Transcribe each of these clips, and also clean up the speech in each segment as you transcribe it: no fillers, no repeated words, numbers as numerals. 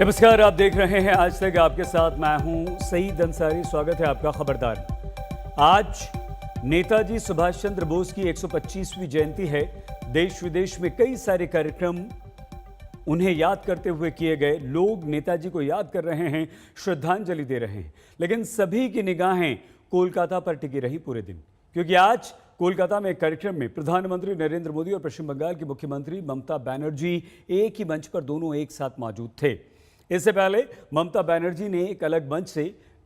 नमस्कार, आप देख रहे हैं आज तक। आपके साथ मैं हूं सईद अंसारी। स्वागत है आपका खबरदार। आज नेताजी सुभाष चंद्र बोस की 125वीं जयंती है। देश विदेश में कई सारे कार्यक्रम उन्हें याद करते हुए किए गए। लोग नेताजी को याद कर रहे हैं, श्रद्धांजलि दे रहे हैं, लेकिन सभी की निगाहें कोलकाता पर टिकी रही पूरे दिन, क्योंकि आज कोलकाता में एक कार्यक्रम में प्रधानमंत्री नरेंद्र मोदी और पश्चिम बंगाल की मुख्यमंत्री ममता बनर्जी एक ही मंच पर दोनों एक साथ मौजूद थे। इससे पहले ममता बनर्जी ने एक अलग मंच से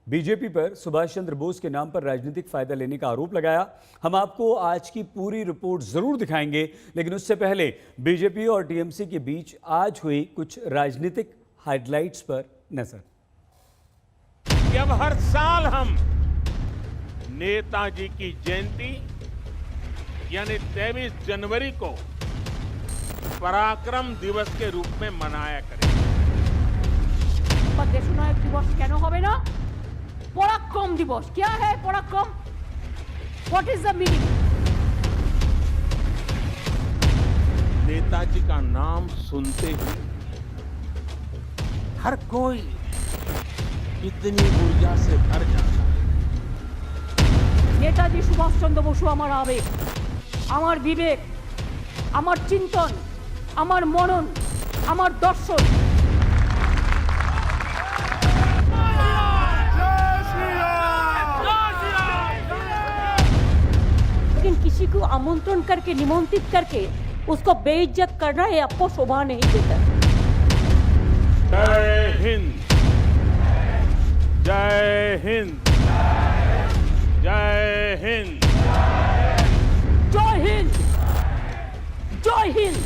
बीजेपी पर सुभाष चंद्र बोस के नाम पर राजनीतिक फायदा लेने का आरोप लगाया। हम आपको आज की पूरी रिपोर्ट जरूर दिखाएंगे, लेकिन उससे पहले बीजेपी और टीएमसी के बीच आज हुई कुछ राजनीतिक हाइलाइट्स पर नजर। जब हर साल हम नेताजी की जयंती यानी 23 जनवरी को पराक्रम दिवस के रूप में मनाया करें। देशनायक दिवस क्यों होवे ना? पराक्रम दिवस क्या है? पराक्रम, what is the meaning? Netaji का नाम सुनते ही हर कोई इतनी ऊर्जा से भर जाता है। नेताजी सुभाष चंद्र बसु आमार आवेग, आमार विवेक, आमार चिंतन, आमार मनन, आमार दर्शन। लेकिन किसी को आमंत्रण करके, निमंत्रित करके उसको बेइज्जत करना ये आपको शोभा नहीं देता। जय हिंद, जय हिंद, जय हिंद, जय हिंद, जय हिंद,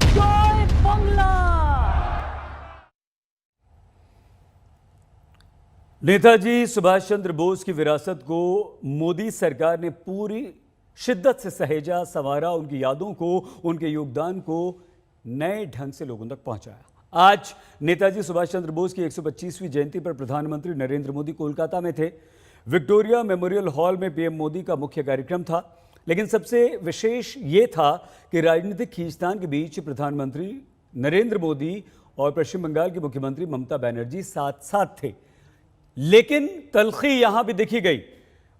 जय बांग्ला। नेताजी सुभाष चंद्र बोस की विरासत को मोदी सरकार ने पूरी शिद्दत से सहेजा, संवारा, उनकी यादों को, उनके योगदान को नए ढंग से लोगों तक पहुंचाया। आज नेताजी सुभाष चंद्र बोस की 125वीं जयंती पर प्रधानमंत्री नरेंद्र मोदी कोलकाता में थे। विक्टोरिया मेमोरियल हॉल में पीएम मोदी का मुख्य कार्यक्रम था, लेकिन सबसे विशेष ये था कि राजनीतिक खींचतान के बीच प्रधानमंत्री नरेंद्र मोदी और पश्चिम बंगाल की मुख्यमंत्री ममता बनर्जी साथ साथ थे। लेकिन तलखी यहां भी देखी गई।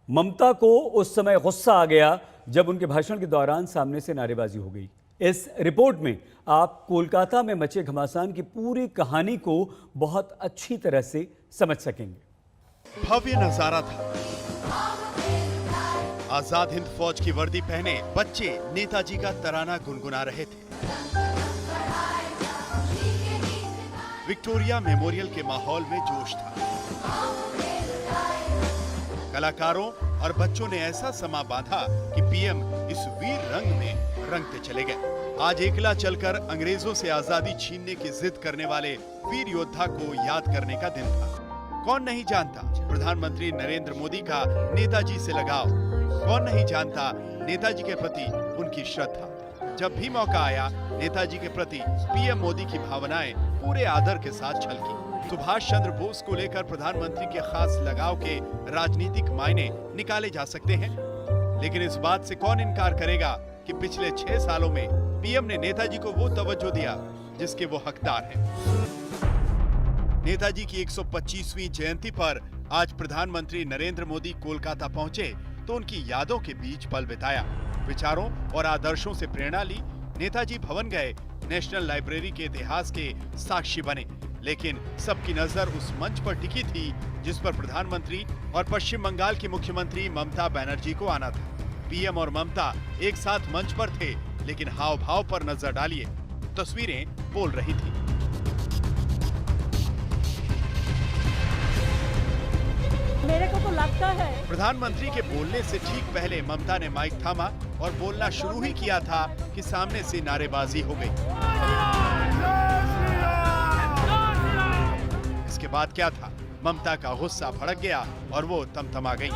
ममता को उस समय गुस्सा आ गया जब उनके भाषण के दौरान सामने से नारेबाजी हो गई। इस रिपोर्ट में आप कोलकाता में मचे घमासान की पूरी कहानी को बहुत अच्छी तरह से समझ सकेंगे। भव्य नजारा था। आजाद हिंद फौज की वर्दी पहने बच्चे नेताजी का तराना गुनगुना रहे थे। विक्टोरिया मेमोरियल के माहौल में जोश था। कलाकारों और बच्चों ने ऐसा समा बांधा कि पीएम इस वीर रंग में रंगते चले गए। आज एकला चलकर अंग्रेजों से आजादी छीनने की जिद करने वाले वीर योद्धा को याद करने का दिन था। कौन नहीं जानता प्रधानमंत्री नरेंद्र मोदी का नेताजी से लगाव, कौन नहीं जानता नेताजी के प्रति उनकी श्रद्धा। जब भी मौका आया, नेताजी के प्रति पीएम मोदी की भावनाएं पूरे आदर के साथ छलकी। सुभाष चंद्र बोस को लेकर प्रधानमंत्री के खास लगाव के राजनीतिक मायने निकाले जा सकते हैं, लेकिन इस बात से कौन इनकार करेगा कि पिछले 6 सालों में पीएम ने नेताजी को वो तवज्जो दिया जिसके वो हकदार हैं। नेताजी की 125वीं जयंती पर आज प्रधानमंत्री नरेंद्र मोदी कोलकाता पहुंचे तो उनकी यादों के बीच पल बिताया, विचारों और आदर्शों से प्रेरणा ली। नेताजी भवन गए, नेशनल लाइब्रेरी के इतिहास के साक्षी बने, लेकिन सबकी नजर उस मंच पर टिकी थी जिस पर प्रधानमंत्री और पश्चिम बंगाल की मुख्यमंत्री ममता बनर्जी को आना था। पीएम और ममता एक साथ मंच पर थे, लेकिन हाव भाव पर नजर डालिए, तस्वीरें बोल रही थी। मेरे को तो लगता है प्रधानमंत्री के बोलने से ठीक पहले ममता ने माइक थामा और बोलना शुरू ही किया था कि सामने से नारेबाजी हो गई। इसके बाद क्या था? ममता का गुस्सा भड़क गया और वो तमतमा गई।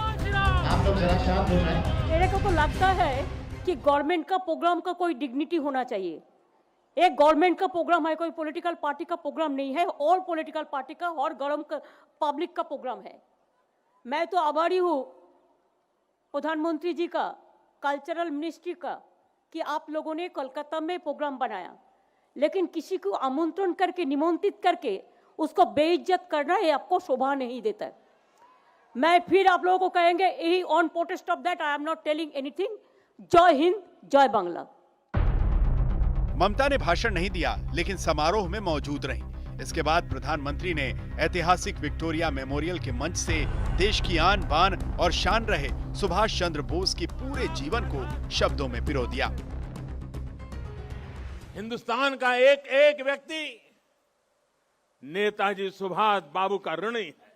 मेरे को तो लगता है कि गवर्नमेंट का प्रोग्राम का कोई डिग्निटी होना चाहिए। एक गवर्नमेंट का प्रोग्राम है, कोई पॉलिटिकल पार्टी का प्रोग्राम नहीं है। ऑल पॉलिटिकल पार्टी का और गवर्नमेंट का पब्लिक का प्रोग्राम है। मैं तो आभारी हूँ प्रधानमंत्री जी का, कल्चरल मिनिस्ट्री का, कि आप लोगों ने कोलकाता में प्रोग्राम बनाया। लेकिन किसी को आमंत्रण करके निमंत्रित करके उसको बेइज्जत करना ये आपको शोभा नहीं देता है। मैं फिर आप लोगों को कहेंगे यही on protest of that I am not telling anything. जय हिंद, जय बांग्ला। ममता ने भाषण नहीं दिया लेकिन समारोह में मौजूद रहीं। इसके बाद प्रधानमंत्री ने ऐतिहासिक विक्टोरिया मेमोरियल के मंच से देश की आन बान और शान रहे सुभाष चंद्र बोस की पूरे जीवन को शब्दों में पिरो दिया। हिंदुस्तान का एक एक व्यक्ति नेताजी सुभाष बाबू का ऋणी है।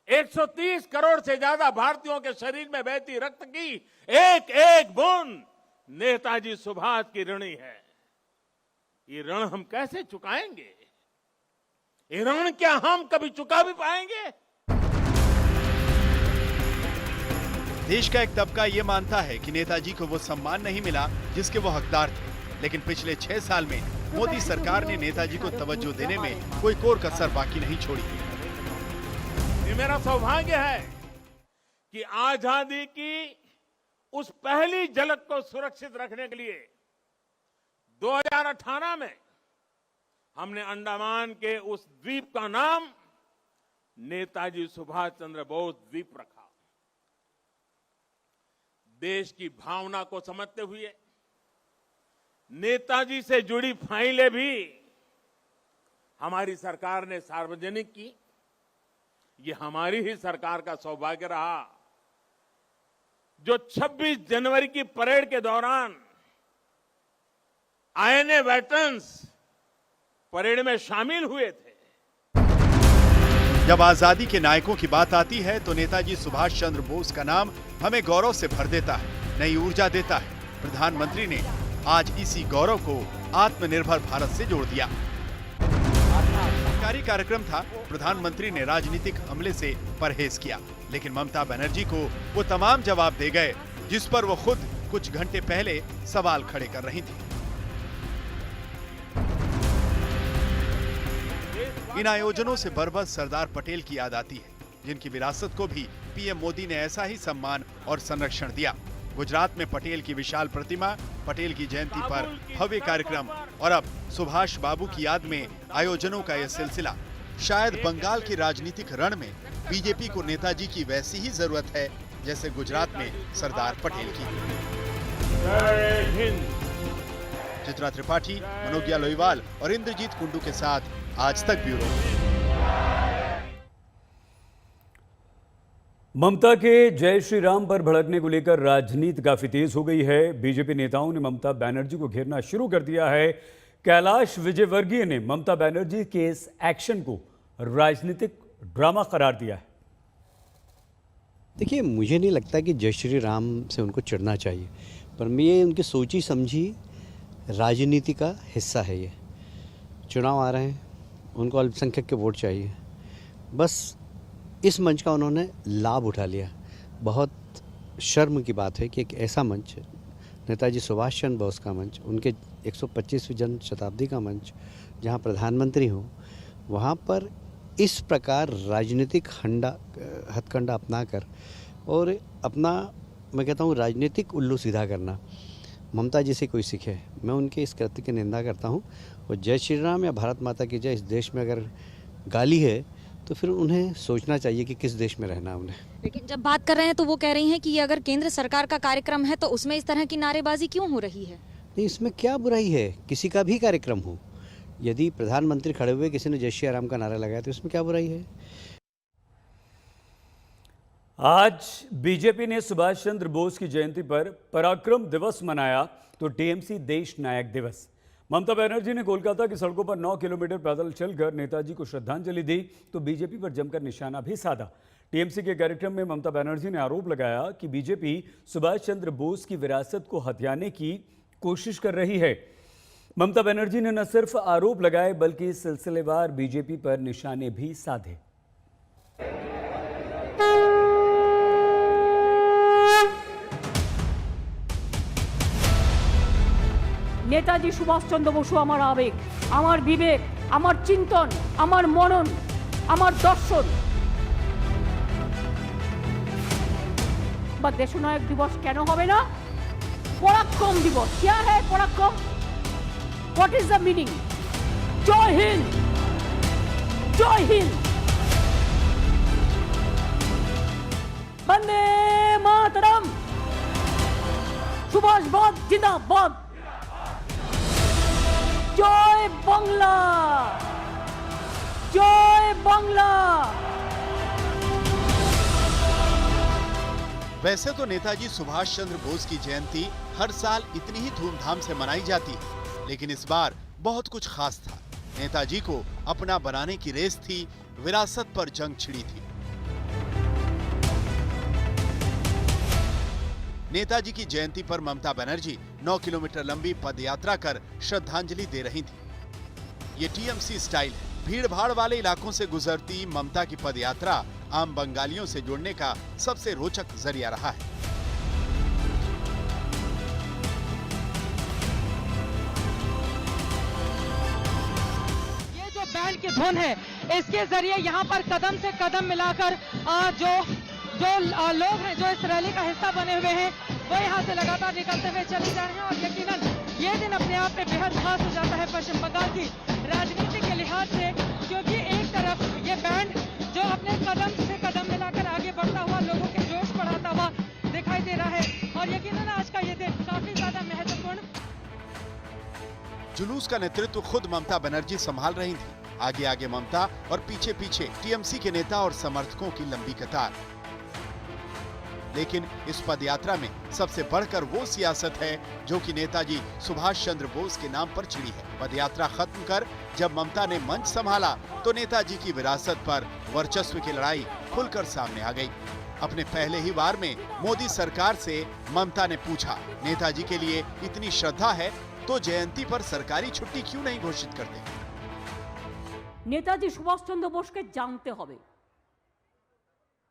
130 करोड़ से ज्यादा भारतीयों के शरीर में बहती रक्त की एक एक बूंद नेताजी सुभाष की ऋणी है। ये ऋण हम कैसे चुकाएंगे? ये ऋण क्या हम कभी चुका भी पाएंगे? देश का एक तबका ये मानता है कि नेताजी को वो सम्मान नहीं मिला जिसके वो हकदार थे, लेकिन पिछले 6 साल में मोदी सरकार ने नेताजी को तवज्जो देने में कोई कोर कसर बाकी नहीं छोड़ी। ये मेरा सौभाग्य है कि आजादी की उस पहली झलक को सुरक्षित रखने के लिए 2018 में हमने अंडमान के उस द्वीप का नाम नेताजी सुभाष चंद्र बोस द्वीप रखा। देश की भावना को समझते हुए नेताजी से जुड़ी फाइलें भी हमारी सरकार ने सार्वजनिक की। ये हमारी ही सरकार का सौभाग्य रहा जो 26 जनवरी की परेड के दौरान आईएनए वेटरन्स परेड में शामिल हुए थे। जब आजादी के नायकों की बात आती है तो नेताजी सुभाष चंद्र बोस का नाम हमें गौरव से भर देता है, नई ऊर्जा देता है। प्रधानमंत्री ने आज इसी गौरव को आत्मनिर्भर भारत से जोड़ दिया। सरकारी कार्यक्रम था, प्रधानमंत्री ने राजनीतिक हमले से परहेज किया, लेकिन ममता बनर्जी को वो तमाम जवाब दे गए जिस पर वो खुद कुछ घंटे पहले सवाल खड़े कर रही थी। इन आयोजनों से बरबस सरदार पटेल की याद आती है, जिनकी विरासत को भी पीएम मोदी ने ऐसा ही सम्मान और संरक्षण दिया। गुजरात में पटेल की विशाल प्रतिमा, पटेल की जयंती पर भव्य कार्यक्रम और अब सुभाष बाबू की याद में आयोजनों का यह सिलसिला। शायद बंगाल के राजनीतिक रण में बीजेपी को नेताजी की वैसी ही जरूरत है जैसे गुजरात में सरदार पटेल की। जय हिंद। चित्रा त्रिपाठी, मनोज्ञा लोईवाल और इंद्रजीत कुंडू के साथ आज तक ब्यूरो। ममता के जय श्री राम पर भड़कने को लेकर राजनीति काफी तेज हो गई है। बीजेपी नेताओं ने ममता बनर्जी को घेरना शुरू कर दिया है। कैलाश विजयवर्गीय ने ममता बनर्जी के इस एक्शन को राजनीतिक ड्रामा करार दिया है। देखिए, मुझे नहीं लगता कि जय श्री राम से उनको चिढ़ना चाहिए, पर ये उनकी सोची समझी राजनीति का हिस्सा है। ये चुनाव आ रहे हैं, उनको अल्पसंख्यक के वोट चाहिए, बस इस मंच का उन्होंने लाभ उठा लिया। बहुत शर्म की बात है कि एक ऐसा मंच, नेताजी सुभाष चंद्र बोस का मंच, उनके 125वीं जन्म शताब्दी का मंच, जहां प्रधानमंत्री हो, वहां पर इस प्रकार राजनीतिक हथकंडा अपनाकर और अपना, मैं कहता हूं, राजनीतिक उल्लू सीधा करना ममता जी से कोई सीखे। मैं उनके इस कृत्य की निंदा करता हूं। और जय श्री राम या भारत माता की जय इस देश में अगर गाली है तो फिर उन्हें सोचना चाहिए कि किस देश में रहना उन्हें। लेकिन जब बात कर रहे हैं तो वो कह रही हैं कि ये अगर केंद्र सरकार का कार्यक्रम है तो उसमें इस तरह की नारेबाजी क्यों हो रही है? नहीं, इसमें क्या बुराई है? किसी का भी कार्यक्रम हो, यदि प्रधानमंत्री खड़े हुए किसी ने जय श्री राम का नारा लगाया तो इसमें क्या बुराई है? आज बीजेपी ने सुभाष चंद्र बोस की जयंती पर पराक्रम दिवस मनाया तो टीएमसी देश नायक दिवस। ममता बनर्जी ने कोलकाता की सड़कों पर 9 किलोमीटर पैदल चलकर नेताजी को श्रद्धांजलि दी तो बीजेपी पर जमकर निशाना भी साधा। टीएमसी के कार्यक्रम में ममता बनर्जी ने आरोप लगाया कि बीजेपी सुभाष चंद्र बोस की विरासत को हथियाने की कोशिश कर रही है। ममता बनर्जी ने न सिर्फ आरोप लगाए बल्कि सिलसिलेवार बीजेपी पर निशाने भी साधे। नेताजी सुभाष चंद्र बसु आमार आवेग, आमार विवेक, आमार चिंतन, आमार मनन, आमार दर्शन। देशनायक दिवस क्यों होबे ना? पराक्रम दिवस। क्या है पराक्रम? What is the meaning? Joy Hind! Joy Hind! Bande Mataram! Subhash Bose Jindabad! Joy Bangla! Joy Bangla! वैसे तो नेताजी सुभाष चंद्र बोस की जयंती हर साल इतनी ही धूमधाम से मनाई जाती है, लेकिन इस बार बहुत कुछ खास था। नेताजी को अपना बनाने की रेस थी, विरासत पर जंग छिड़ी थी। नेताजी की जयंती पर ममता बनर्जी 9 किलोमीटर लंबी पदयात्रा कर श्रद्धांजलि दे रही थी। ये टीएमसी स्टाइल है। भीड़ भाड़ वाले इलाकों से गुजरती ममता की पदयात्रा आम बंगालियों से जुड़ने का सबसे रोचक जरिया रहा है। ये जो बैंड की धुन है, इसके जरिए यहाँ पर कदम से कदम मिलाकर जो लोग हैं जो इस रैली का हिस्सा बने हुए हैं वो यहाँ से लगातार निकलते हुए चले जा रहे हैं। और यकीनन ये दिन अपने आप में बेहद खास हो जाता है पश्चिम बंगाल की राजनीति के लिहाज से, क्योंकि एक तरफ ये बैंड जो अपने कदम से कदम मिलाकर आगे बढ़ता हुआ लोगों के जोश बढ़ाता हुआ दिखाई दे रहा है। और यकीनन आज का ये दिन काफी ज्यादा महत्वपूर्ण। जुलूस का नेतृत्व खुद ममता बनर्जी संभाल रही थी। आगे आगे ममता और पीछे पीछे टीएमसी के नेता और समर्थकों की लंबी कतार। लेकिन इस पदयात्रा में सबसे बढ़कर वो सियासत है जो कि नेताजी सुभाष चंद्र बोस के नाम पर छिड़ी है। पदयात्रा खत्म कर जब ममता ने मंच संभाला तो नेताजी की विरासत पर वर्चस्व की लड़ाई खुलकर सामने आ गई। अपने पहले ही वार में मोदी सरकार से ममता ने पूछा, नेताजी के लिए इतनी श्रद्धा है तो जयंती पर सरकारी छुट्टी क्यों नहीं घोषित करते? नेताजी सुभाष चंद्र बोसके जानते होबे।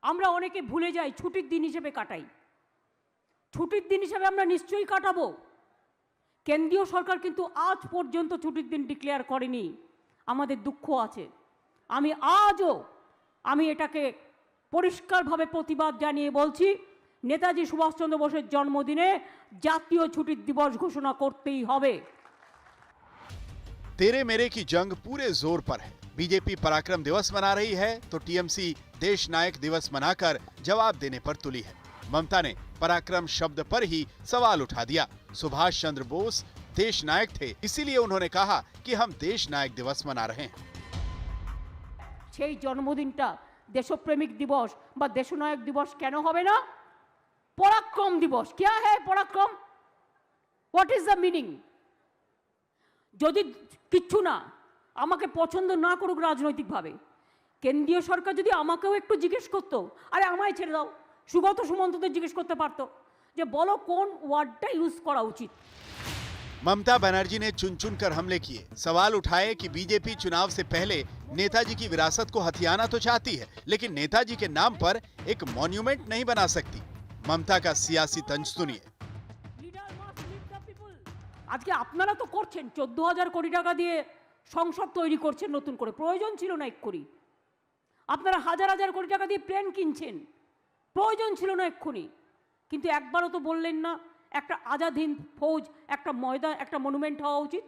আমরা অনেকে ভুলে যাই ছুটির দিন হিসেবে কাটাই। ছুটির দিন হিসেবে আমরা নিশ্চয়ই কাটাবো। কেন্দ্রীয় সরকার কিন্তু আজ পর্যন্ত ছুটির দিন ডিক্লেয়ার করেনি। আমাদের দুঃখ আছে। আমি এটাকে পরিষ্কারভাবে প্রতিবাদ জানিয়ে বলছি, নেতাজি সুভাষচন্দ্র বোসের জন্মদিনে জাতীয় ছুটির দিবস ঘোষণা করতেই হবে। तेरे मेरे की जंग पूरे जोर पर है। बीजेपी पराक्रम दिवस मना रही है तो टीएमसी देश नायक दिवस मनाकर जवाब देने पर तुली है। ममता ने पराक्रम शब्द पर ही सवाल उठा दिया। सुभाष चंद्र बोस देश नायक थे, इसीलिए उन्होंने कहा कि हम देश नायक दिवस मना रहे हैं। সেই জন্মদিনটা দেশপ্রেমিক দিবস বা দেশনায়ক দিবস কেন হবে না? পরাক্রম দিবস। क्या है পরাক্রম? What is the meaning? যদি কিচ্ছু না আমাকে পছন্দ না করুক রাজনৈতিকভাবে, কেন্দ্রীয় সরকার যদি আমাকেও একটু জিজ্ঞেস করতো, আরে আমায় ছেড়ে দাও, সুগত সুমন্তদের জিজ্ঞেস করতে পারতো যে বলো কোন ওয়ার্ডটা ইউজ করা উচিত। ममता बनर्जी ने चुन चुन कर हमले किए। सवाल उठाए कि बीजेपी चुनाव से पहले नेताजी की विरासत को हथियाना तो चाहती है, लेकिन नेताजी के नाम पर एक मॉन्यूमेंट नहीं बना सकती। ममता का सियासी तंज सुनिए। আজকে আপনারা তো করছেন 14,000 কোটি টাকা দিয়ে সংসদ তৈরি করছেন নতুন করে, প্রয়োজন ছিল না এক্ষুনি। আপনারা হাজার হাজার কোটি টাকা দিয়ে প্লেন কিনছেন, প্রয়োজন ছিল না এক্ষুনি। কিন্তু একবারও তো বললেন না একটা আজাদ হিন্দ ফৌজ, একটা ময়দান, একটা মনুমেন্ট হওয়া উচিত।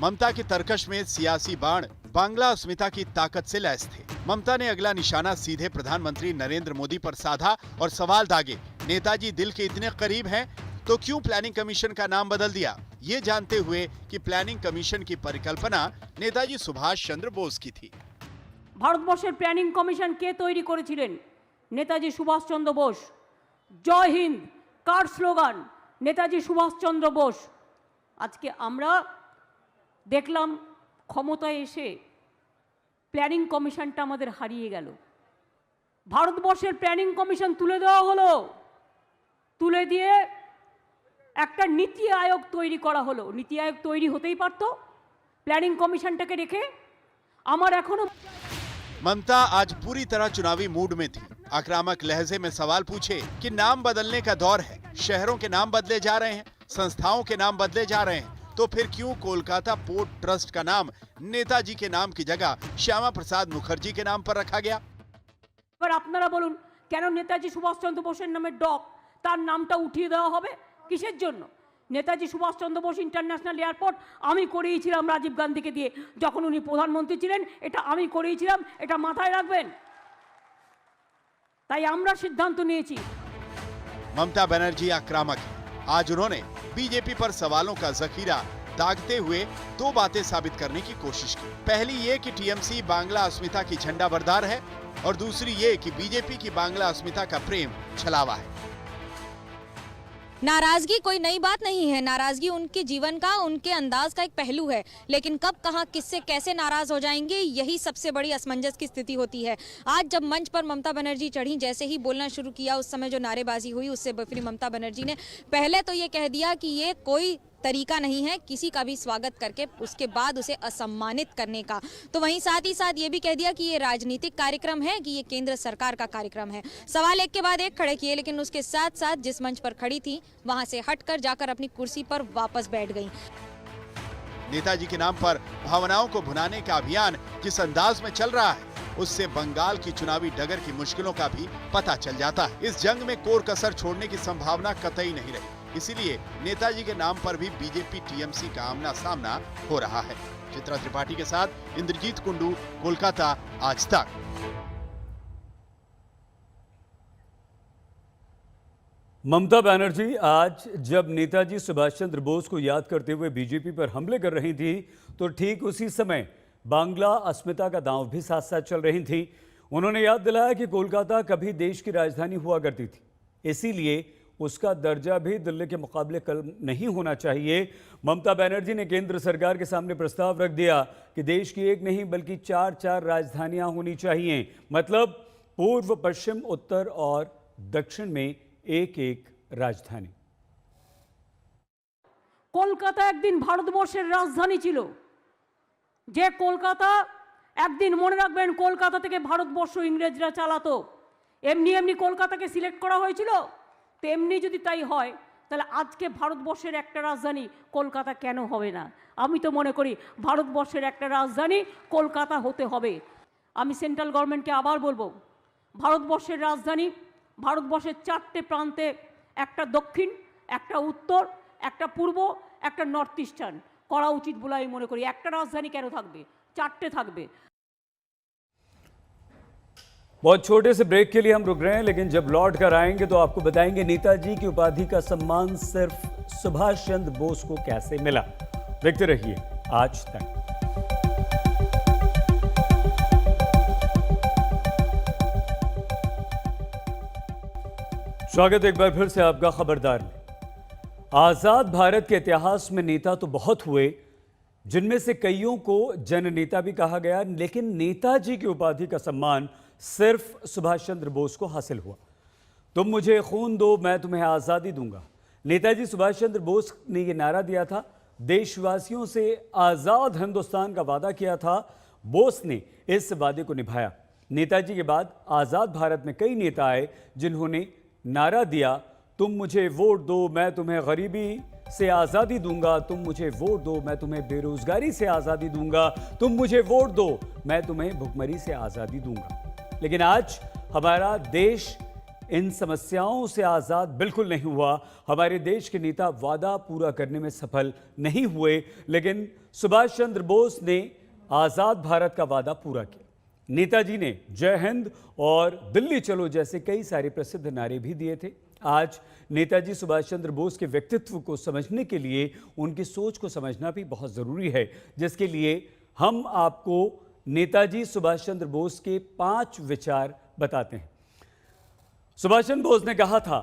ममता के तर्कश में सियासी बाण बांग्ला अस्मिता की ताकत से लैस थे। ममता ने अगला निशाना सीधे प्रधानमंत्री नरेंद्र मोदी पर साधा और सवाल दागे, नेताजी दिल के इतने करीब हैं तो क्यों प्लानिंग कमीशन का नाम बदल दिया? ये जानते हुए कि प्लानिंग कमीशन की परिकल्पना नेताजी सुभाष चंद्र बोस की थी। ভারতবর্ষের প্ল্যানিং কমিশন কে তৈরি করেছিলেন? নেতাজি সুভাষচন্দ্র বোস। জয় হিন্দ কার স্লোগান? নেতাজি সুভাষচন্দ্র বোস। আজকে আমরা দেখলাম ক্ষমতায় এসে প্ল্যানিং কমিশনটা আমাদের হারিয়ে গেল। ভারতবর্ষের প্ল্যানিং কমিশন তুলে দেওয়া হলো, তুলে দিয়ে একটা নীতি আয়োগ তৈরি করা হলো। নীতি আয়োগ তৈরি হতেই পারতো প্ল্যানিং কমিশনটাকে রেখে। আমার এখনো ममता आज पूरी तरह चुनावी मूड में थी। आक्रामक लहजे में सवाल पूछे कि नाम बदलने का दौर है, शहरों के नाम बदले जा रहे हैं, संस्थाओं के नाम बदले जा रहे हैं, तो फिर क्यों कोलकाता पोर्ट ट्रस्ट का नाम नेताजी के नाम की जगह श्यामा प्रसाद मुखर्जी के नाम पर रखा गया? এবার আপনারা বলুন কেন নেতাজি সুভাষচন্দ্র বোসের নামে ডক তার নামটা উঠিয়ে দেওয়া হবে? কিসের জন্য? নেতাজি সুভাষচন্দ্র বোস ইন্টারন্যাশনাল এয়ারপোর্ট আমি করিয়েছিলাম রাজীব গান্ধীকে দিয়ে, যখন উনি প্রধানমন্ত্রী ছিলেন এটা আমি করিয়েছিলাম, এটা মাথায় রাখবেন। তাই আমরা সিদ্ধান্ত নিয়েছি। ममता बनर्जी आक्रामक है। आज उन्होंने बीजेपी पर सवालों का जखीरा दागते हुए दो बातें साबित करने की कोशिश की। पहली ये कि टीएमसी बांग्ला अस्मिता की झंडा बरदार है और दूसरी ये कि बीजेपी की बांग्ला अस्मिता का प्रेम छलावा है। नाराजगी कोई नई बात नहीं है, नाराजगी उनके जीवन का, उनके अंदाज का एक पहलू है, लेकिन कब कहाँ किससे कैसे नाराज हो जाएंगे यही सबसे बड़ी असमंजस की स्थिति होती है। आज जब मंच पर ममता बनर्जी चढ़ी, जैसे ही बोलना शुरू किया उस समय जो नारेबाजी हुई उससे फिर ममता बनर्जी ने पहले तो ये कह दिया कि ये कोई तरीका नहीं है किसी का भी स्वागत करके उसके बाद उसे असम्मानित करने का, तो वहीं साथ ही साथ ये भी कह दिया कि ये राजनीतिक कार्यक्रम है, कि ये केंद्र सरकार का कार्यक्रम है। सवाल एक के बाद एक खड़े किए, लेकिन उसके साथ साथ जिस मंच पर खड़ी थी वहां से हटकर जाकर अपनी कुर्सी पर वापस बैठ गई। नेताजी के नाम पर भावनाओं को भुनाने का अभियान जिस अंदाज में चल रहा है उससे बंगाल की चुनावी डगर की मुश्किलों का भी पता चल जाता है। इस जंग में कोर कसर छोड़ने की संभावना कतई नहीं रही, इसीलिए नेताजी के नाम पर भी बीजेपी टीएमसी का आमना सामना हो रहा है। चित्रा त्रिपाठी के साथ इंद्रजीत कुंडू, कोलकाता, आज तक। ममता बनर्जी आज जब नेताजी सुभाष चंद्र बोस को याद करते हुए बीजेपी पर हमले कर रही थी, तो ठीक उसी समय बांग्ला अस्मिता का दांव भी साथ साथ चल रही थी। उन्होंने याद दिलाया कि कोलकाता कभी देश की राजधानी हुआ करती थी, इसीलिए उसका दर्जा भी दिल्ली के मुकाबले कम नहीं होना चाहिए। ममता बनर्जी ने केंद्र सरकार के सामने प्रस्ताव रख दिया कि देश की एक नहीं बल्कि 4 राजधानियां होनी चाहिए, मतलब पूर्व, पश्चिम, उत्तर और दक्षिण में एक राजधानी। কলকাতা একদিন ভারতবর্ষের রাজধানী ছিল। যে কলকাতা একদিন মনে রাখবেন কলকাতা থেকে ভারতবর্ষ ইংরেজরা চালাতো। এমনি এমনি কলকাতাকে সিলেক্ট করা হয়েছিল। তেমনি যদি তাই হয় তাহলে আজকে ভারতবর্ষের একটা রাজধানী কলকাতা কেন হবে না? আমি তো মনে করি ভারতবর্ষের একটা রাজধানী কলকাতা হতে হবে। আমি সেন্ট্রাল গভর্নমেন্টকে আবার বলবো, ভারতবর্ষের রাজধানী ভারতবর্ষের 4টে প্রান্তে, একটা দক্ষিণ, একটা উত্তর, একটা পূর্ব, একটা নর্থ ইস্টার্ন করা উচিত বলে আমি মনে করি। একটা রাজধানী কেন থাকবে? 4টে থাকবে। बहुत छोटे से ब्रेक के लिए हम रुक रहे हैं, लेकिन जब लौट कर आएंगे तो आपको बताएंगे नेताजी की उपाधि का सम्मान सिर्फ सुभाष चंद्र बोस को कैसे मिला। देखते रहिए आज तक। स्वागत एक बार फिर से आपका खबरदार में। आजाद भारत के इतिहास में नेता तो बहुत हुए, जिनमें से कईयों को जननेता भी कहा गया, लेकिन नेताजी की उपाधि का सम्मान सिर्फ सुभाष चंद्र बोस को हासिल हुआ। तुम मुझे खून दो, मैं तुम्हें आज़ादी दूंगा। नेताजी सुभाष चंद्र बोस ने यह नारा दिया था, देशवासियों से आज़ाद हिंदुस्तान का वादा किया था। बोस ने इस वादे को निभाया। नेताजी के बाद आज़ाद भारत में कई नेता आए जिन्होंने नारा दिया, तुम मुझे वोट दो, मैं तुम्हें गरीबी से आज़ादी दूंगा, तुम मुझे वोट दो, मैं तुम्हें बेरोजगारी से आज़ादी दूंगा, तुम मुझे वोट दो, मैं तुम्हें भुखमरी से आज़ादी दूंगा। लेकिन आज हमारा देश इन समस्याओं से आज़ाद बिल्कुल नहीं हुआ। हमारे देश के नेता वादा पूरा करने में सफल नहीं हुए, लेकिन सुभाष चंद्र बोस ने आज़ाद भारत का वादा पूरा किया। नेताजी ने जय हिंद और दिल्ली चलो जैसे कई सारे प्रसिद्ध नारे भी दिए थे। आज नेताजी सुभाष चंद्र बोस के व्यक्तित्व को समझने के लिए उनकी सोच को समझना भी बहुत ज़रूरी है, जिसके लिए हम आपको नेताजी सुभाष चंद्र बोस के 5 विचार बताते हैं। सुभाष चंद्र बोस ने कहा था,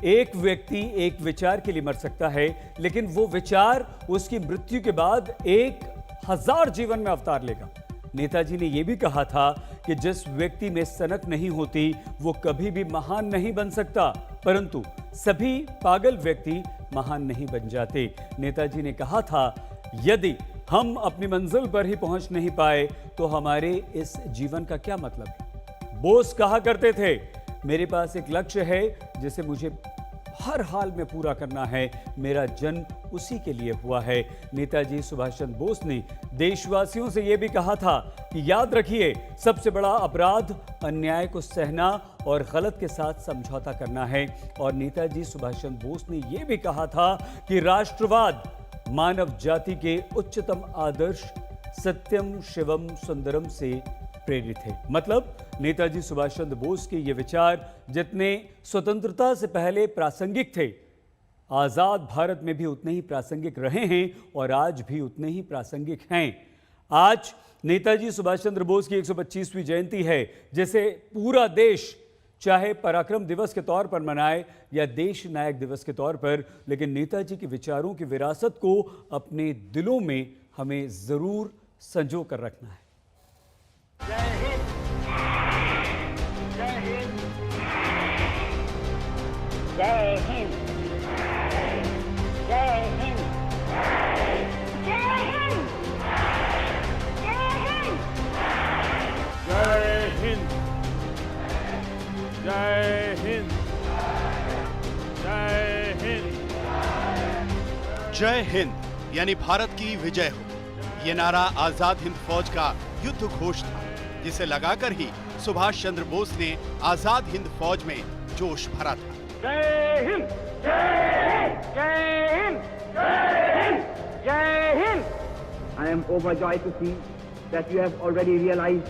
एक व्यक्ति एक विचार के लिए मर सकता है, लेकिन वो विचार उसकी मृत्यु के बाद 1000 जीवन में अवतार लेगा। नेताजी ने यह भी कहा था कि जिस व्यक्ति में सनक नहीं होती वो कभी भी महान नहीं बन सकता, परंतु सभी पागल व्यक्ति महान नहीं बन जाते। नेताजी ने कहा था, यदि हम अपनी मंजिल पर ही पहुंच नहीं पाए तो हमारे इस जीवन का क्या मतलब है। बोस कहा करते थे, मेरे पास एक लक्ष्य है जिसे मुझे हर हाल में पूरा करना है, मेरा जन्म उसी के लिए हुआ है। नेताजी सुभाष चंद्र बोस ने देशवासियों से यह भी कहा था कि याद रखिए, सबसे बड़ा अपराध अन्याय को सहना और गलत के साथ समझौता करना है। और नेताजी सुभाष चंद्र बोस ने यह भी कहा था कि राष्ट्रवाद मानव जाति के उच्चतम आदर्श सत्यम शिवम सुंदरम से प्रेरित है। मतलब नेताजी सुभाष चंद्र बोस के ये विचार जितने स्वतंत्रता से पहले प्रासंगिक थे, आजाद भारत में भी उतने ही प्रासंगिक रहे हैं और आज भी उतने ही प्रासंगिक हैं। आज नेताजी सुभाष चंद्र बोस की 125वीं जयंती है, जिसे पूरा देश चाहे पराक्रम दिवस के तौर पर मनाए या देश नायक दिवस के तौर पर, लेकिन नेताजी के विचारों की विरासत को अपने दिलों में हमें जरूर संजो कर रखना है। जय हिंद, जय हिंद, जय हिंद, जय हिंद, जय हिंद, जय हिंद, जय हिंद, जय हिंद, जय हिंद। जय हिंद यानी भारत की विजय हो, ये नारा आजाद हिंद फौज का युद्ध घोष था, जिसे लगाकर ही सुभाष चंद्र बोस ने आजाद हिंद फौज में जोश भरा था। जय हिंद, जय हिंद, जय हिंद, जय हिंद, जय Hind. I am overjoyed to see that you have already realized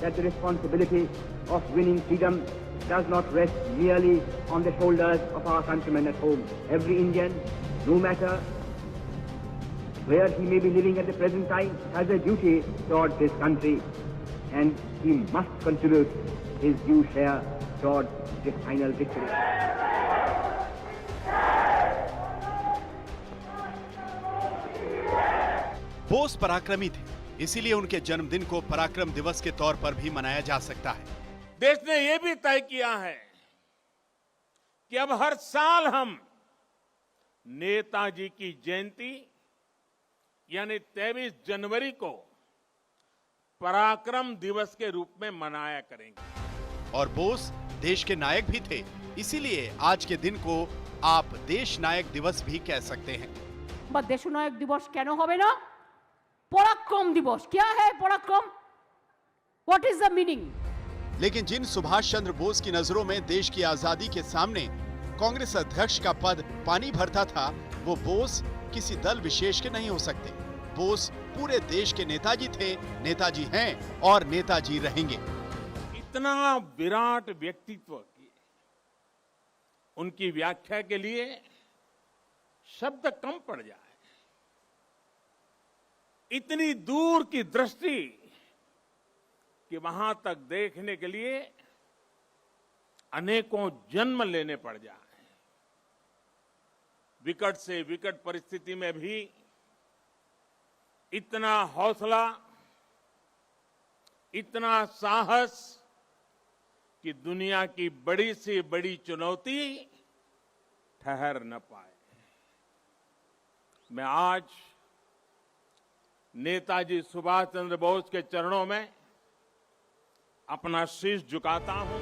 that the responsibility of winning freedom does not rest merely on the shoulders of our countrymen at home. Every Indian, no matter where he may be living at the present time, has a duty towards his country, and he must contribute his due share towards this final victory. Bose पराक्रमी थे, इसीलिए उनके जन्मदिन को पराक्रम दिवस के तौर पर भी मनाया जा सकता है। देश ने यह भी तय किया है कि अब हर साल हम नेताजी की जयंती यानी 23 जनवरी को पराक्रम दिवस के रूप में मनाया करेंगे। और बोस देश के नायक भी थे, इसीलिए आज के दिन को आप देश नायक दिवस भी कह सकते हैं। বা দেশনায়ক দিবস কেন হবে না? পরাক্রম দিবস। क्या है पराक्रम? What is the meaning? लेकिन जिन सुभाष चंद्र बोस की नजरों में देश की आजादी के सामने कांग्रेस अध्यक्ष का पद पानी भरता था, वो बोस किसी दल विशेष के नहीं हो सकते। बोस पूरे देश के नेताजी थे, नेताजी हैं और नेताजी रहेंगे। इतना विराट व्यक्तित्व की उनकी व्याख्या के लिए शब्द कम पड़ जाए। इतनी दूर की दृष्टि कि वहां तक देखने के लिए अनेकों जन्म लेने पड़ जाए। विकट से विकट परिस्थिति में भी इतना हौसला, इतना साहस कि दुनिया की बड़ी से बड़ी चुनौती ठहर न पाए। मैं आज नेताजी सुभाष चंद्र बोस के चरणों में अपना शीश झुकाता हूं।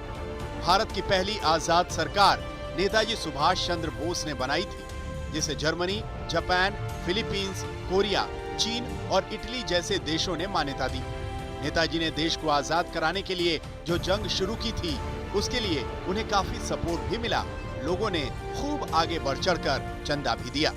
भारत की पहली आजाद सरकार नेताजी सुभाष चंद्र बोस ने बनाई थी, जिसे जर्मनी, जापान, फिलीपींस, कोरिया, चीन और इटली जैसे देशों ने मान्यता दी। नेताजी ने देश को आजाद कराने के लिए जो जंग शुरू की थी, उसके लिए उन्हें काफी सपोर्ट भी मिला। लोगों ने खूब आगे बढ़ चढ़कर चंदा भी दिया।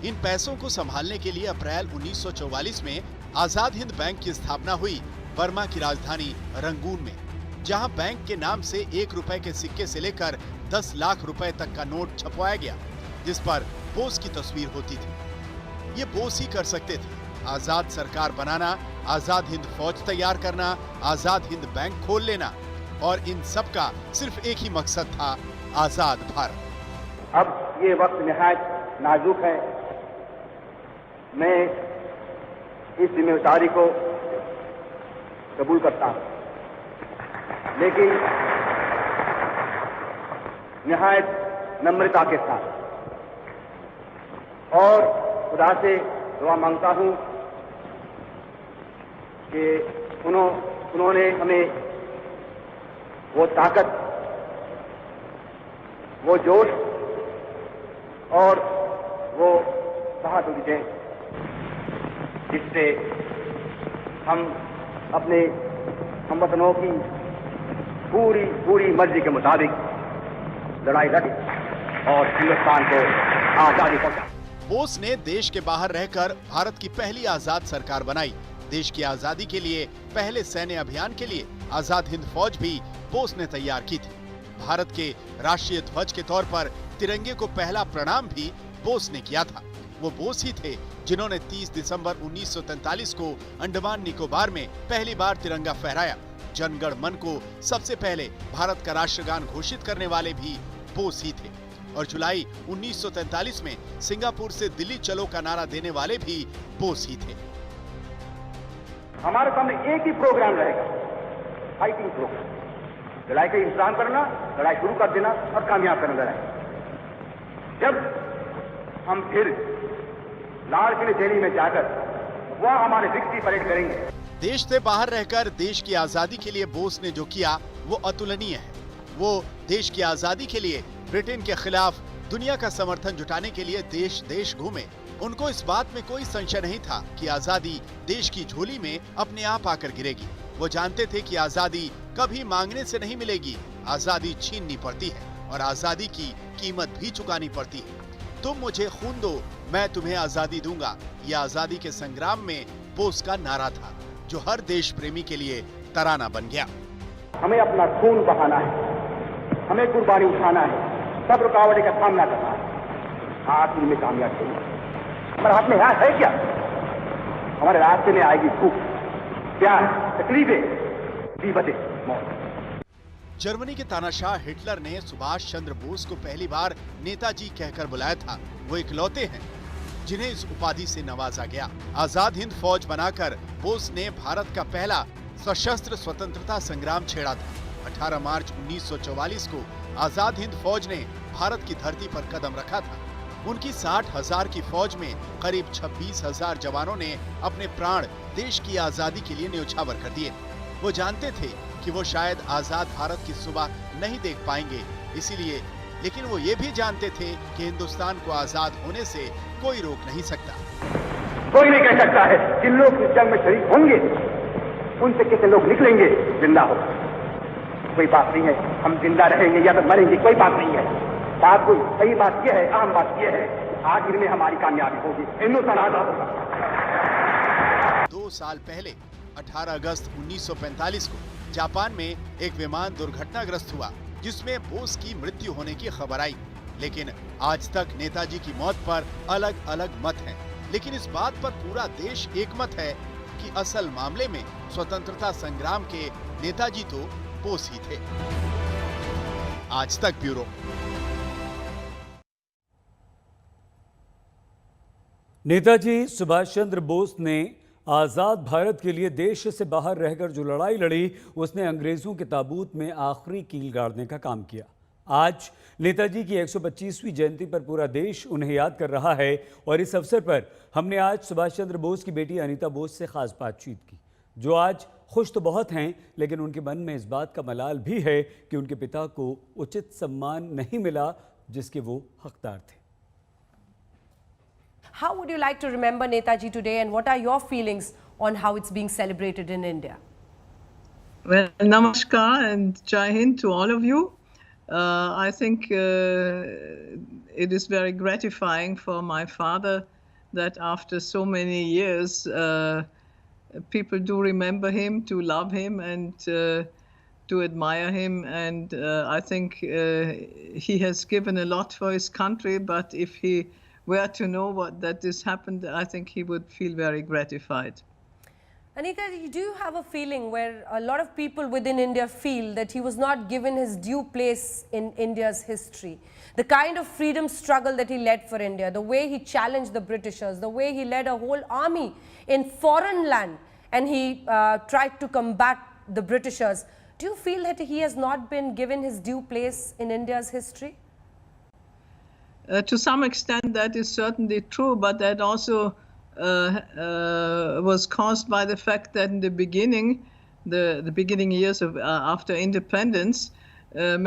इन पैसों को संभालने के लिए अप्रैल 1944 में आजाद हिंद बैंक की स्थापना हुई बर्मा की राजधानी रंगून में, जहां बैंक के नाम से 1 रुपए के सिक्के से लेकर 10 लाख रुपए तक का नोट छपवाया गया, जिस पर बोस की तस्वीर होती थी। ये बोस ही कर सकते थे। आजाद सरकार बनाना, आजाद हिंद फौज तैयार करना, आजाद हिंद बैंक खोल लेना, और इन सब का सिर्फ एक ही मकसद था, आजाद भारत। अब ये वक्त निहायत नाजुक है। मैं इस जिम्मेदारी को कबूल करता हूं, लेकिन निहायत नम्रता के साथ, और खुदा से दुआ मांगता हूं कि उन्होंने हमें वो ताकत, वो जोश और वो बहादुरी दें जिससे हम अपने हमवतनों की पूरी मर्जी के मुताबिक लड़ाई लड़ी और हिंदुस्तान को आजादी पहुंचा। बोस ने देश के बाहर रहकर भारत की पहली आजाद सरकार बनाई। देश की आजादी के लिए पहले सैन्य अभियान के लिए आजाद हिंद फौज भी बोस ने तैयार की थी। भारत के राष्ट्रीय ध्वज के तौर पर तिरंगे को पहला प्रणाम भी बोस ने किया था। वो बोस ही थे जिन्होंने 30 दिसंबर 1943 को अंडमान निकोबार में पहली बार तिरंगा फहराया। जनगण मन को सबसे पहले भारत का राष्ट्रगान घोषित करने वाले भी बोस ही थे और जुलाई 1943 में सिंगापुर से दिल्ली चलो का नारा देने वाले भी बोस ही थे। हमारे सामने एक ही प्रोग्राम रहेगा, फाइटिंग प्रोग्राम। लड़ाई का इंतजाम करना, लड़ाई शुरू कर देना और कामयाब करना लड़ाई। जब हम फिर लाल किले दिल्ली में जाकर वहां हमारे विक्ट्री परेड करेंगे। देश से बाहर रहकर देश की आजादी के लिए बोस ने जो किया वो अतुलनीय है। वो देश की आजादी के लिए ब्रिटेन के खिलाफ दुनिया का समर्थन जुटाने के लिए देश देश घूमे। उनको इस बात में कोई संशय नहीं था कि आजादी देश की झोली में अपने आप आकर गिरेगी। वो जानते थे कि आजादी कभी मांगने से नहीं मिलेगी, आजादी छीननी पड़ती है और आजादी की कीमत भी चुकानी पड़ती है। तुम मुझे खून दो, मैं तुम्हें आजादी दूंगा। ये आजादी के संग्राम में बोस का नारा था जो हर देश प्रेमी के लिए तराना बन गया। हमें अपना खून बहाना है, हमें कुर्बानी उठाना है, सब रुकावटें का सामना करना है, आखिर में कामयाब होना। हमारे हाथ में है क्या? हमारे रास्ते में आएगी भूख, प्यार, तकलीफें, विपदें, मौत। जर्मनी के तानाशाह हिटलर ने सुभाष चंद्र बोस को पहली बार नेताजी कहकर बुलाया था। वो इकलौते हैं जिन्हें इस उपाधि से नवाजा गया। आजाद हिंद फौज बनाकर बोस ने भारत का पहला सशस्त्र स्वतंत्रता संग्राम छेड़ा था। 18 मार्च 1944 को आजाद हिंद फौज ने भारत की धरती पर कदम रखा था। उनकी 60,000 की फौज में करीब 26,000 जवानों ने अपने प्राण देश की आजादी के लिए न्योछावर कर दिए। वो जानते थे कि वो शायद आजाद भारत की सुबह नहीं देख पाएंगे, इसीलिए लेकिन वो ये भी जानते थे कि हिंदुस्तान को आजाद होने से कोई रोक नहीं सकता। कोई नहीं कह सकता है कि लोग इस जंग में शरीक होंगे, उनसे कितने लोग निकलेंगे जिंदा हो। कोई बात नहीं है हम जिंदा रहेंगे या तो मरेंगे, कोई बात नहीं है। बात कोई सही बात यह है, आम बात यह है, आखिर में हमारी कामयाबी होगी, हिंदुस्तान आजाद होगा। 2 साल पहले 18 अगस्त 1945 को जापान में एक विमान दुर्घटनाग्रस्त हुआ जिसमें बोस की मृत्यु होने की खबर आई। लेकिन आज तक नेताजी की मौत पर अलग अलग मत हैं। लेकिन इस बात पर पूरा देश एकमत है कि असल मामले में स्वतंत्रता संग्राम के नेताजी तो बोस ही थे। आज तक ब्यूरो। नेताजी सुभाष चंद्र बोस ने आज़ाद भारत के लिए देश से बाहर रहकर जो लड़ाई लड़ी, उसने अंग्रेज़ों के ताबूत में आखिरी कील गाड़ने का काम किया। आज नेताजी की 125वीं जयंती पर पूरा देश उन्हें याद कर रहा है और इस अवसर पर हमने आज सुभाष चंद्र बोस की बेटी अनीता बोस से खास बातचीत की, जो आज खुश तो बहुत हैं लेकिन उनके मन में इस बात का मलाल भी है कि उनके पिता को उचित सम्मान नहीं मिला जिसके वो हकदार थे। How would you like to remember Netaji today and what are your feelings on how it's being celebrated in India? Well, namaskar and Jai Hind to all of you. I think it is very gratifying for my father that after so many years people do remember him, to love him and to admire him, and I think he has given a lot for his country, but if he were to know that this happened, I think he would feel very gratified. Anita, do you have a feeling where a lot of people within India feel that he was not given his due place in India's history? The kind of freedom struggle that he led for India, the way he challenged the Britishers, the way he led a whole army in foreign land and he tried to combat the Britishers. Do you feel that he has not been given his due place in India's history? To some extent that is certainly true, but that also was caused by the fact that in the beginning, the beginning years of after independence,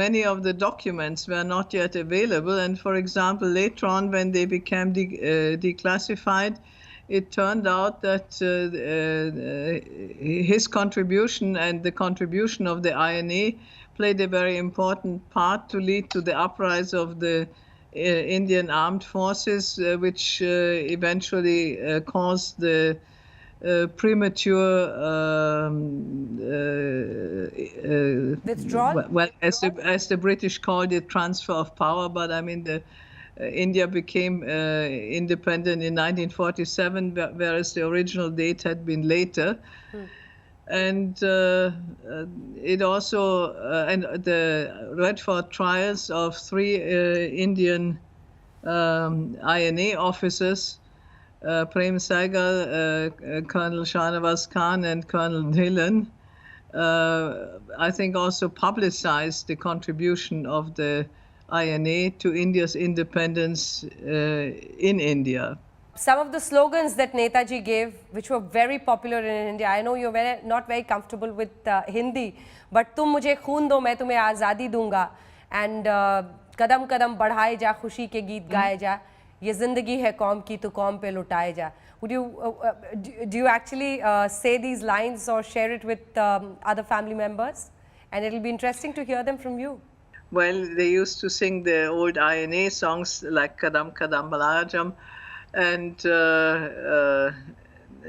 many of the documents were not yet available, and for example later on when they became declassified, it turned out that his contribution and the contribution of the INA played a very important part to lead to the uprise of the Indian armed forces, which eventually caused the premature Withdrawal? well, as the British called it, transfer of power. But I mean, India became independent in 1947, whereas the original date had been later. And it also, and the Red Fort trials of 3 Indian INA officers, Prem Saigal, Colonel Shahnawaz Khan, and Colonel Dhillon, I think also publicized the contribution of the INA to India's independence in India. Some of the slogans that Netaji gave, which were very popular in India. I know you're not very comfortable with Hindi, but "Tum mujhe khoon do, main tumhe azadi dunga," and "Kadam kadam बढ़ाए जा, खुशी के गीत गाए जा, ये जिंदगी है कौम की, तो कौम पे लुटाए जा." Would you do you actually say these lines or share it with other family members? And it'll be interesting to hear them from you. Well, they used to sing the old INA songs like Kadam Kadam Balajam. And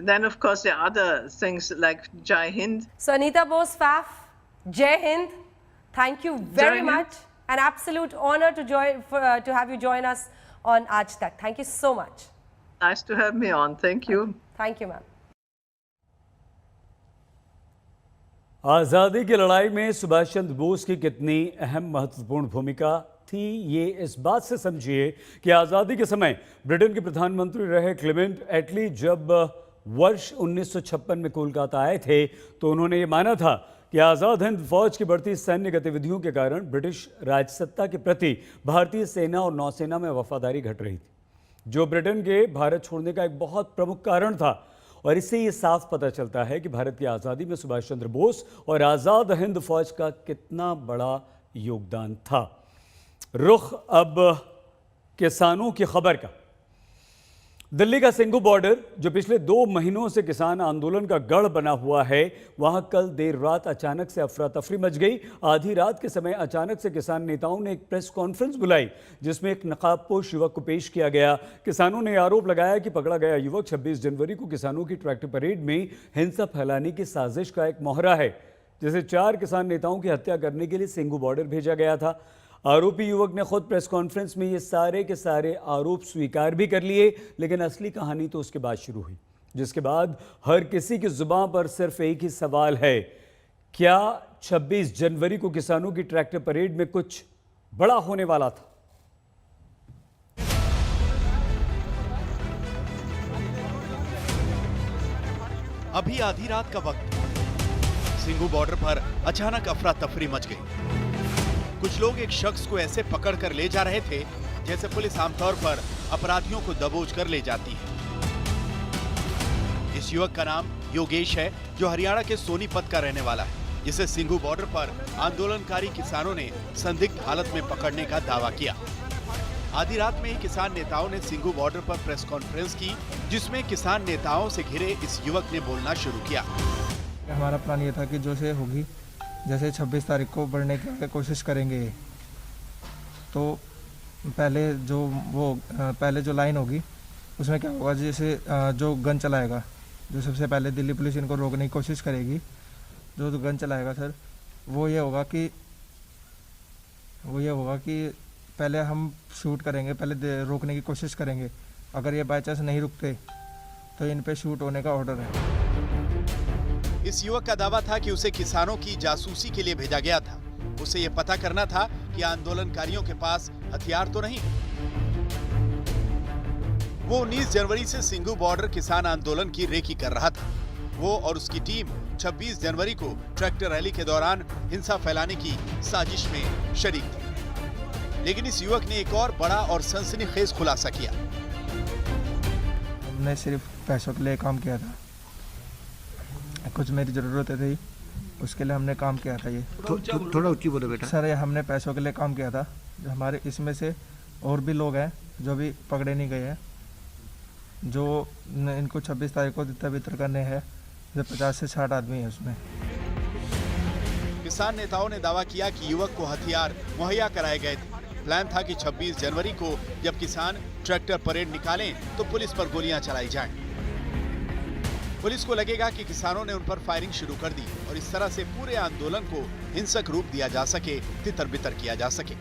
then, of course, there are other things like Jai Hind. So, Anita Bose Faf, Jai Hind, thank you very much. An absolute honor to have you join us on Aaj Tak. Thank you so much. Nice to have me on. Thank you. Thank you, ma'am. आज़ादी की लड़ाई में सुभाष चंद्र बोस की कितनी अहम महत्वपूर्ण भूमिका थी, ये इस बात से समझिए कि आज़ादी के समय ब्रिटेन के प्रधानमंत्री रहे क्लेमेंट एटली जब वर्ष 1956 में कोलकाता आए थे तो उन्होंने ये माना था कि आज़ाद हिंद फौज की बढ़ती सैन्य गतिविधियों के कारण ब्रिटिश राजसत्ता के प्रति भारतीय सेना और नौसेना में वफादारी घट रही थी, जो ब्रिटेन के भारत छोड़ने का एक बहुत प्रमुख कारण था। और इससे ये साफ पता चलता है कि भारत की आज़ादी में सुभाष चंद्र बोस और आज़ाद हिंद फौज का कितना बड़ा योगदान था। रुख अब किसानों की खबर का। दिल्ली का सिंघू बॉर्डर, जो पिछले 2 महीनों से किसान आंदोलन का गढ़ बना हुआ है, वहां कल देर रात अचानक से अफरा तफरी मच गई। आधी रात के समय अचानक से किसान नेताओं ने एक प्रेस कॉन्फ्रेंस बुलाई जिसमें एक नकाबपोश युवक को पेश किया गया। किसानों ने आरोप लगाया कि पकड़ा गया युवक 26 जनवरी को किसानों की ट्रैक्टर परेड में हिंसा फैलाने की साजिश का एक मोहरा है, जिसे 4 किसान नेताओं की हत्या करने के लिए सिंघू बॉर्डर भेजा गया था। आरोपी युवक ने खुद प्रेस कॉन्फ्रेंस में ये सारे के सारे आरोप स्वीकार भी कर लिए, लेकिन असली कहानी तो उसके बाद शुरू हुई, जिसके बाद हर किसी की जुबान पर सिर्फ एक ही सवाल है, क्या 26 जनवरी को किसानों की ट्रैक्टर परेड में कुछ बड़ा होने वाला था? अभी आधी रात का वक्त, सिंघू बॉर्डर पर अचानक अफरा तफरी मच गई। कुछ लोग एक शख्स को ऐसे पकड़ कर ले जा रहे थे जैसे पुलिस आमतौर पर अपराधियों को दबोच कर ले जाती है। इस युवक का नाम योगेश है, जो हरियाणा के सोनीपत का रहने वाला है, जिसे सिंघू बॉर्डर पर आंदोलनकारी किसानों ने संदिग्ध हालत में पकड़ने का दावा किया। आधी रात में ही किसान नेताओं ने सिंघू बॉर्डर पर प्रेस कॉन्फ्रेंस की, जिसमें किसान नेताओं से घिरे इस युवक ने बोलना शुरू किया। हमारा प्लान ये था कि जो से होगी, जैसे 26 तारीख को बढ़ने की कोशिश करेंगे, तो पहले जो लाइन होगी उसमें क्या होगा, जैसे जो गन चलाएगा, जो सबसे पहले दिल्ली पुलिस इनको रोकने की कोशिश करेगी, जो गन चलाएगा सर, वो ये होगा कि पहले हम शूट करेंगे, पहले रोकने की कोशिश करेंगे। अगर ये बाई चांस नहीं रुकते तो इन पे शूट होने का ऑर्डर है। इस युवक का दावा था कि उसे किसानों की जासूसी के लिए भेजा गया था। उसे ये पता करना था कि आंदोलनकारियों के पास हथियार तो नहीं। वो 19 जनवरी से सिंघू बॉर्डर किसान आंदोलन की रेकी कर रहा था। वो और उसकी टीम 26 जनवरी को ट्रैक्टर रैली के दौरान हिंसा फैलाने की साजिश में शरीक थे। लेकिन इस युवक ने एक और बड़ा और सनसनीखेज खुलासा किया। हमने सिर्फ पैसों के लिए काम किया था, कुछ मेरी ज़रूरतें थी, उसके लिए हमने काम किया था। ये थोड़ा ऊंची बोलो बेटा। सर, ये हमने पैसों के लिए काम किया था। हमारे इसमें से और भी लोग हैं जो भी पकड़े नहीं गए हैं, जो इनको 26 तारीख को तितर बितर करने हैं, जो 50 से 60 आदमी है उसमें। किसान नेताओं ने दावा किया कि युवक को हथियार मुहैया कराए गए थे। प्लान था कि 26 जनवरी को जब किसान ट्रैक्टर परेड निकालें तो पुलिस पर गोलियां चलाई जाएं। पुलिस को लगेगा कि किसानों ने उन पर फायरिंग शुरू कर दी और इस तरह से पूरे आंदोलन को हिंसक रूप दिया जा सके, तितर-बितर किया जा सके।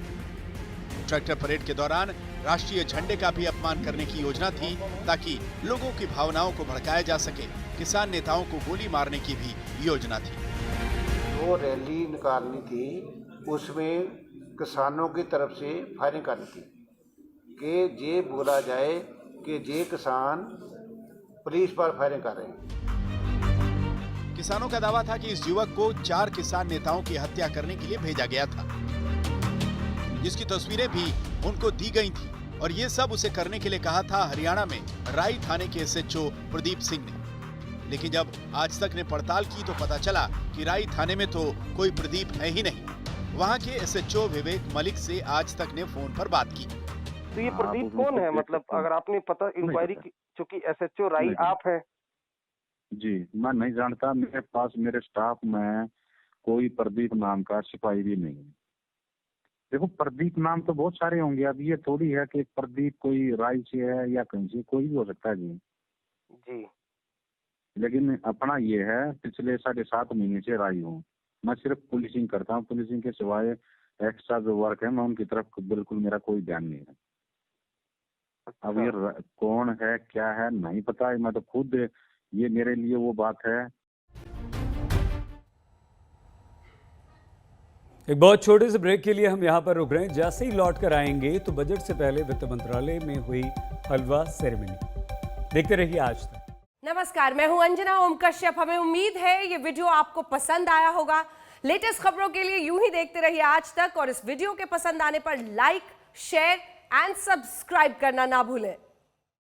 ट्रैक्टर परेड के दौरान राष्ट्रीय झंडे का भी अपमान करने की योजना थी ताकि लोगों की भावनाओं को भड़काया जा सके। किसान नेताओं को गोली मारने की भी योजना थी। वो रैली निकालनी थी, उसमें किसानों की तरफ से फायरिंग करनी थी कि ये बोला जाए कि ये किसान पुलिस पर फायरिंग कर रहे हैं। किसानों का दावा था कि इस युवक को 4 किसान नेताओं की हत्या करने के लिए भेजा गया था, जिसकी तस्वीरें भी उनको दी गई थी और ये सब उसे करने के लिए कहा था हरियाणा में राई थाने के एसएचओ प्रदीप सिंह ने। लेकिन जब आज तक ने पड़ताल की तो पता चला कि राई थाने में तो कोई प्रदीप है ही नहीं। वहाँ के एसएचओ विवेक मलिक से आज तक ने फोन पर बात की। तो ये प्रदीप कौन है? मतलब अगर आपने पता इंक्वायरी की, चूंकि एसएचओ राई आप हैं। जी, मैं नहीं जानता। मेरे पास मेरे स्टाफ में कोई प्रदीप नाम का सिपाही भी नहीं है। देखो, प्रदीप नाम तो बहुत सारे होंगे। अब ये थोड़ी है कि प्रदीप कोई राई से है या कहीं से, कोई भी हो सकता है जी। लेकिन अपना ये है, पिछले 7.5 महीने से राई हूँ। मैं सिर्फ पुलिसिंग करता हूँ। पुलिसिंग के सिवाय एक्स्ट्रा जो वर्क है मैं उनकी तरफ बिल्कुल मेरा कोई ध्यान नहीं है। अब ये कौन है क्या है नहीं पता है। मैं तो खुद, ये मेरे लिए वो बात है। एक बहुत छोटे से ब्रेक के लिए हम यहाँ पर रुक रहे हैं। जैसे ही लौट कर आएंगे तो बजट से पहले वित्त मंत्रालय में हुई हलवा सेरेमनी देखते रहिए आज तक। नमस्कार, मैं हूं अंजना ओम कश्यप। हमें उम्मीद है ये वीडियो आपको पसंद आया होगा। लेटेस्ट खबरों के लिए यूं ही देखते रहिए आज तक और इस वीडियो के पसंद आने पर लाइक, शेयर एंड सब्सक्राइब करना ना भूलें।